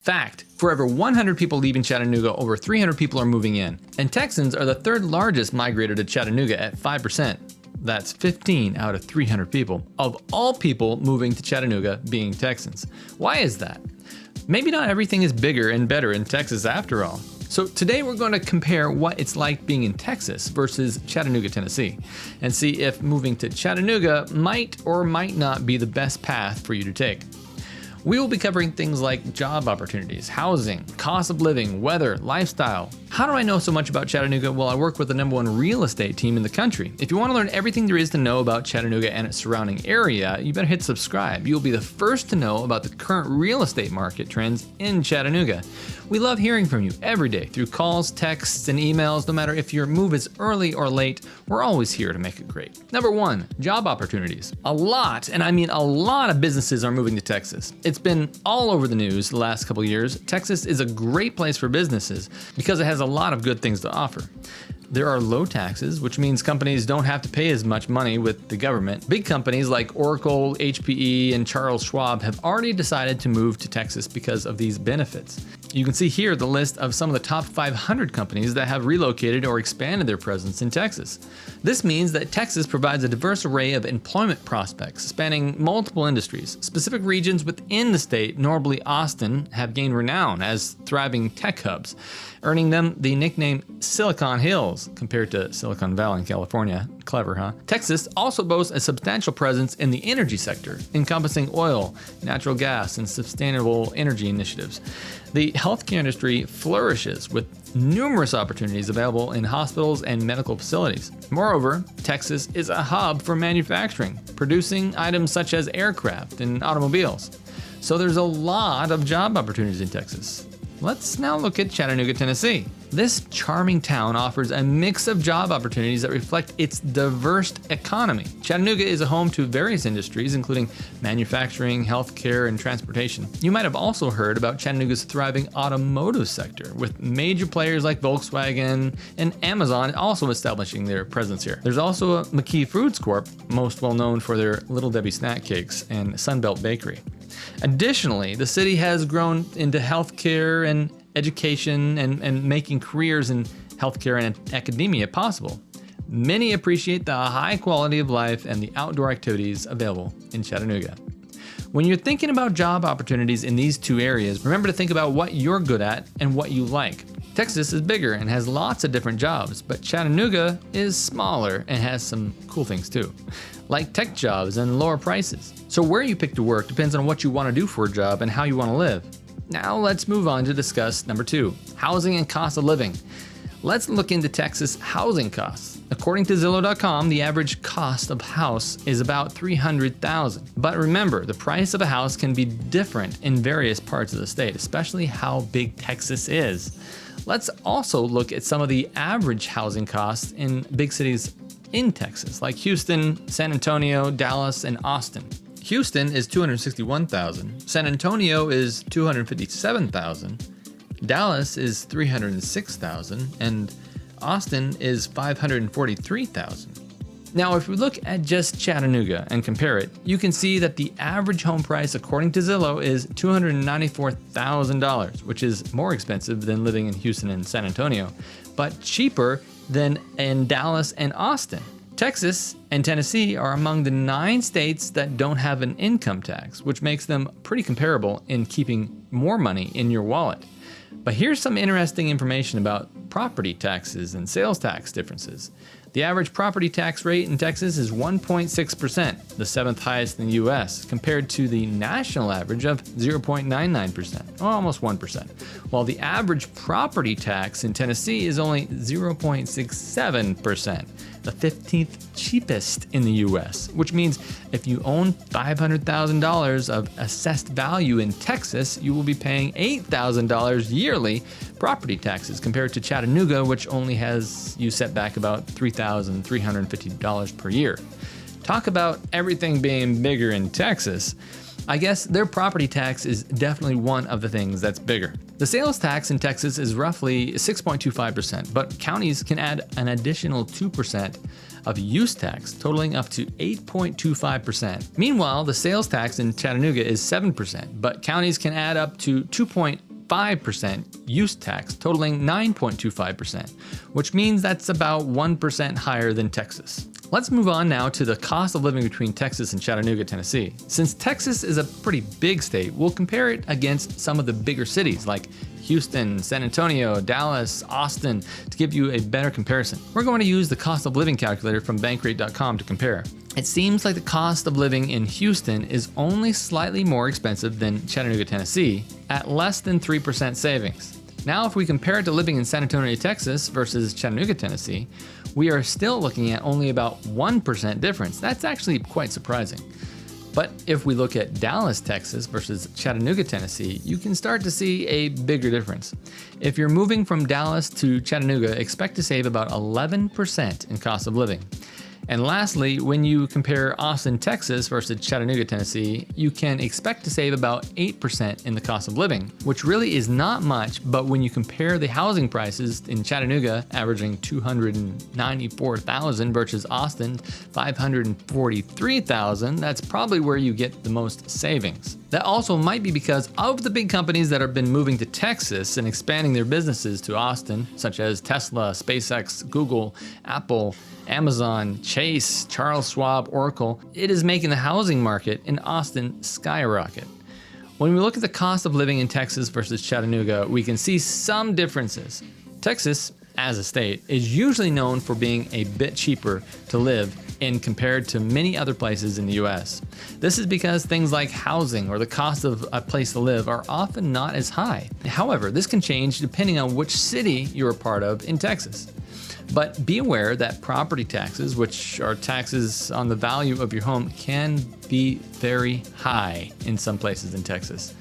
Fact, for every 100 people leaving Chattanooga, over 300 people are moving in. And Texans are the third largest migrator to Chattanooga at 5%. That's 15 out of 300 people, of all people moving to Chattanooga being Texans. Why is that? Maybe not everything is bigger and better in Texas after all. So today we're going to compare what it's like being in Texas versus Chattanooga, Tennessee, and see if moving to Chattanooga might or might not be the best path for you to take. We will be covering things like job opportunities, housing, cost of living, weather, lifestyle. How do I know so much about Chattanooga? Well, I work with the #1 real estate team in the country. If you want to learn everything there is to know about Chattanooga and its surrounding area, you better hit subscribe. You'll be the first to know about the current real estate market trends in Chattanooga. We love hearing from you every day through calls, texts, and emails. No matter if your move is early or late, we're always here to make it great. #1, job opportunities. A lot, and I mean a lot of businesses are moving to Texas. It's been all over the news the last couple years. Texas is a great place for businesses because it has a lot of good things to offer. There are low taxes, which means companies don't have to pay as much money with the government. Big companies like Oracle, HPE, and Charles Schwab have already decided to move to Texas because of these benefits. You can see here the list of some of the top 500 companies that have relocated or expanded their presence in Texas. This means that Texas provides a diverse array of employment prospects spanning multiple industries. Specific regions within the state, notably Austin, have gained renown as thriving tech hubs, earning them the nickname Silicon Hills compared to Silicon Valley in California. Clever, huh? Texas also boasts a substantial presence in the energy sector, encompassing oil, natural gas, and sustainable energy initiatives. The healthcare industry flourishes with numerous opportunities available in hospitals and medical facilities. Moreover, Texas is a hub for manufacturing, producing items such as aircraft and automobiles. So there's a lot of job opportunities in Texas. Let's now look at Chattanooga, Tennessee. This charming town offers a mix of job opportunities that reflect its diverse economy. Chattanooga is a home to various industries, including manufacturing, healthcare, and transportation. You might have also heard about Chattanooga's thriving automotive sector, with major players like Volkswagen and Amazon also establishing their presence here. There's also a McKee Foods Corp, most well known for their Little Debbie snack cakes, and Sunbelt Bakery. Additionally, the city has grown into healthcare and education and making careers in healthcare and academia possible. Many appreciate the high quality of life and the outdoor activities available in Chattanooga. When you're thinking about job opportunities in these two areas, remember to think about what you're good at and what you like. Texas is bigger and has lots of different jobs, but Chattanooga is smaller and has some cool things too, like tech jobs and lower prices. So where you pick to work depends on what you want to do for a job and how you want to live. Now let's move on to discuss #2, housing and cost of living. Let's look into Texas housing costs. According to Zillow.com, the average cost of a house is about $300,000. But remember, the price of a house can be different in various parts of the state, especially how big Texas is. Let's also look at some of the average housing costs in big cities in Texas, like Houston, San Antonio, Dallas, and Austin. Houston is $261,000, San Antonio is $257,000, Dallas is $306,000, and Austin is $543,000. Now, if we look at just Chattanooga and compare it, you can see that the average home price, according to Zillow, is $294,000, which is more expensive than living in Houston and San Antonio, but cheaper than in Dallas and Austin. Texas and Tennessee are among the 9 states that don't have an income tax, which makes them pretty comparable in keeping more money in your wallet. But here's some interesting information about property taxes and sales tax differences. The average property tax rate in Texas is 1.6%, the 7th highest in the US, compared to the national average of 0.99%, or almost 1%, while the average property tax in Tennessee is only 0.67%, the 15th cheapest in the US, which means if you own $500,000 of assessed value in Texas, you will be paying $8,000 yearly property taxes compared to Chattanooga, which only has you set back about $3,350 per year. Talk about everything being bigger in Texas. I guess their property tax is definitely one of the things that's bigger. The sales tax in Texas is roughly 6.25%, but counties can add an additional 2% of use tax, totaling up to 8.25%. Meanwhile, the sales tax in Chattanooga is 7%, but counties can add up to 2.25%. 5% use tax, totaling 9.25%, which means that's about 1% higher than Texas. Let's move on now to the cost of living between Texas and Chattanooga, Tennessee. Since Texas is a pretty big state, we'll compare it against some of the bigger cities like Houston, San Antonio, Dallas, Austin to give you a better comparison. We're going to use the cost of living calculator from bankrate.com to compare. It seems like the cost of living in Houston is only slightly more expensive than Chattanooga, Tennessee, at less than 3% savings. Now, if we compare it to living in San Antonio, Texas versus Chattanooga, Tennessee, we are still looking at only about 1% difference. That's actually quite surprising. But if we look at Dallas, Texas versus Chattanooga, Tennessee, you can start to see a bigger difference. If you're moving from Dallas to Chattanooga, expect to save about 11% in cost of living. And lastly, when you compare Austin, Texas versus Chattanooga, Tennessee, you can expect to save about 8% in the cost of living, which really is not much, but when you compare the housing prices in Chattanooga averaging $294,000 versus Austin $543,000, that's probably where you get the most savings. That also might be because of the big companies that have been moving to Texas and expanding their businesses to Austin, such as Tesla, SpaceX, Google, Apple, Amazon, Chase, Charles Schwab, Oracle. It is making the housing market in Austin skyrocket. When we look at the cost of living in Texas versus Chattanooga, we can see some differences. Texas, as a state, is usually known for being a bit cheaper to live in compared to many other places in the US. This is because things like housing or the cost of a place to live are often not as high. However, this can change depending on which city you're a part of in Texas. But be aware that property taxes, which are taxes on the value of your home, can be very high in some places in Texas.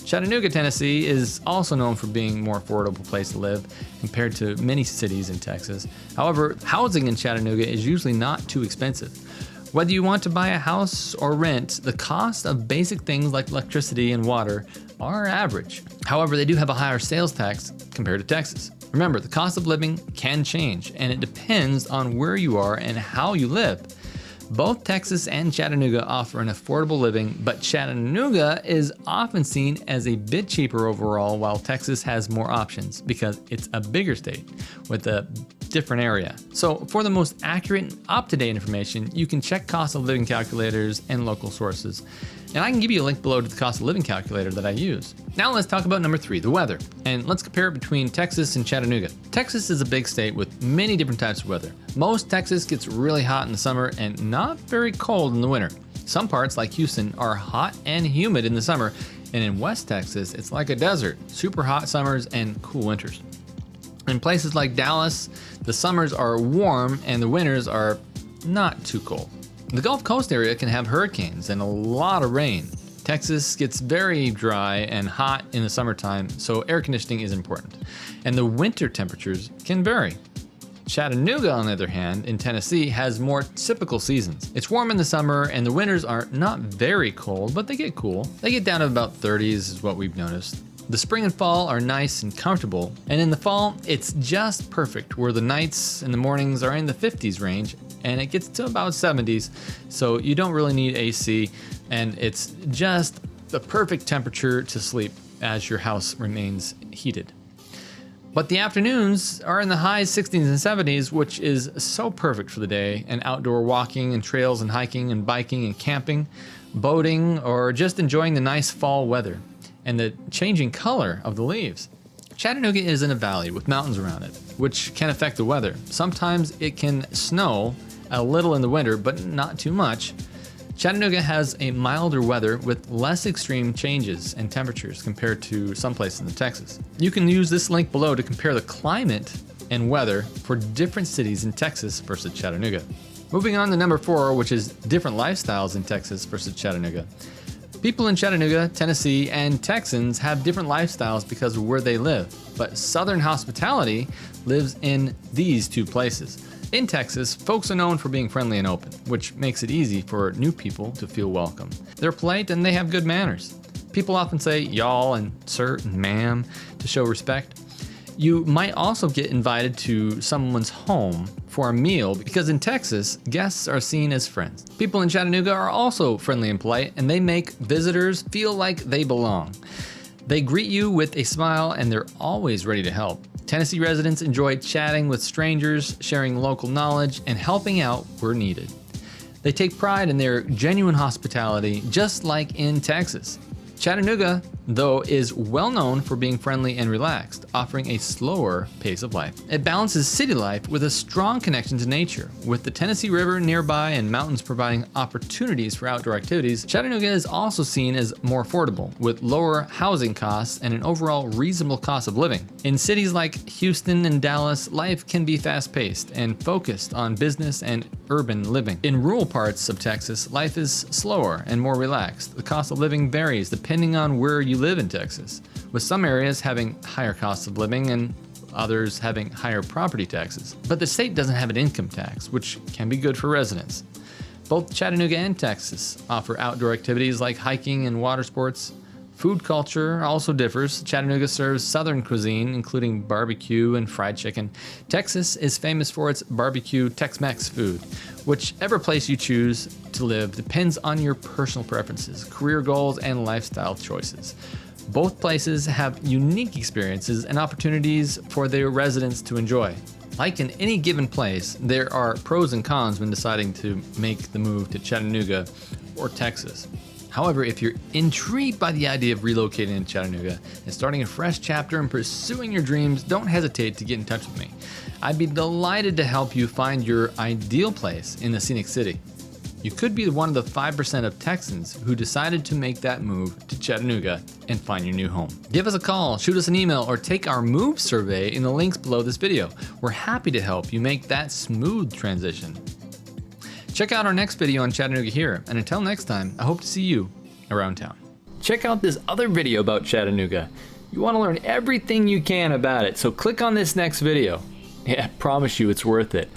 Chattanooga, Tennessee is also known for being a more affordable place to live compared to many cities in Texas. However, housing in Chattanooga is usually not too expensive. Whether you want to buy a house or rent, the cost of basic things like electricity and water are average. However, they do have a higher sales tax compared to Texas. Remember, the cost of living can change, and it depends on where you are and how you live. Both Texas and Chattanooga offer an affordable living, but Chattanooga is often seen as a bit cheaper overall, while Texas has more options because it's a bigger state with a different area. So for the most accurate and up-to-date information, you can check cost of living calculators and local sources. And I can give you a link below to the cost of living calculator that I use. Now let's talk about number 3, the weather. And let's compare it between Texas and Chattanooga. Texas is a big state with many different types of weather. Most Texas gets really hot in the summer and not very cold in the winter. Some parts like Houston are hot and humid in the summer, and in West Texas, it's like a desert, super hot summers and cool winters. In places like Dallas, the summers are warm and the winters are not too cold. The Gulf Coast area can have hurricanes and a lot of rain. Texas gets very dry and hot in the summertime, so air conditioning is important. And the winter temperatures can vary. Chattanooga, on the other hand, in Tennessee, has more typical seasons. It's warm in the summer and the winters are not very cold, but they get cool. They get down to about 30s is what we've noticed. The spring and fall are nice and comfortable, and in the fall, it's just perfect where the nights and the mornings are in the 50s range and it gets to about 70s, so you don't really need AC, and it's just the perfect temperature to sleep as your house remains heated. But the afternoons are in the high 60s and 70s, which is so perfect for the day and outdoor walking and trails and hiking and biking and camping, boating, or just enjoying the nice fall weather and the changing color of the leaves. Chattanooga is in a valley with mountains around it, which can affect the weather. Sometimes it can snow a little in the winter, but not too much. Chattanooga has a milder weather with less extreme changes in temperatures compared to some places in Texas. You can use this link below to compare the climate and weather for different cities in Texas versus Chattanooga. Moving on to number 4, which is different lifestyles in Texas versus Chattanooga. People in Chattanooga, Tennessee, and Texans have different lifestyles because of where they live, but Southern hospitality lives in these two places. In Texas, folks are known for being friendly and open, which makes it easy for new people to feel welcome. They're polite and they have good manners. People often say y'all and sir and ma'am to show respect. You might also get invited to someone's home for a meal because in Texas, guests are seen as friends. People in Chattanooga are also friendly and polite, and they make visitors feel like they belong. They greet you with a smile and they're always ready to help. Tennessee residents enjoy chatting with strangers, sharing local knowledge, and helping out where needed. They take pride in their genuine hospitality, just like in Texas. Chattanooga, though, is well known for being friendly and relaxed, offering a slower pace of life. It balances city life with a strong connection to nature. With the Tennessee River nearby and mountains providing opportunities for outdoor activities, Chattanooga is also seen as more affordable, with lower housing costs and an overall reasonable cost of living. In cities like Houston and Dallas, life can be fast-paced and focused on business and urban living. In rural parts of Texas, life is slower and more relaxed. The cost of living varies depending on where you live in Texas, with some areas having higher costs of living and others having higher property taxes. But the state doesn't have an income tax, which can be good for residents. Both Chattanooga and Texas offer outdoor activities like hiking and water sports. Food culture also differs. Chattanooga serves southern cuisine, including barbecue and fried chicken. Texas is famous for its barbecue Tex-Mex food. Whichever place you choose to live depends on your personal preferences, career goals, and lifestyle choices. Both places have unique experiences and opportunities for their residents to enjoy. Like in any given place, there are pros and cons when deciding to make the move to Chattanooga or Texas. However, if you're intrigued by the idea of relocating to Chattanooga and starting a fresh chapter and pursuing your dreams, don't hesitate to get in touch with me. I'd be delighted to help you find your ideal place in the Scenic City. You could be one of the 5% of Texans who decided to make that move to Chattanooga and find your new home. Give us a call, shoot us an email, or take our move survey in the links below this video. We're happy to help you make that smooth transition. Check out our next video on Chattanooga here, and until next time, I hope to see you around town. Check out this other video about Chattanooga. You want to learn everything you can about it, so click on this next video. Yeah, I promise you it's worth it.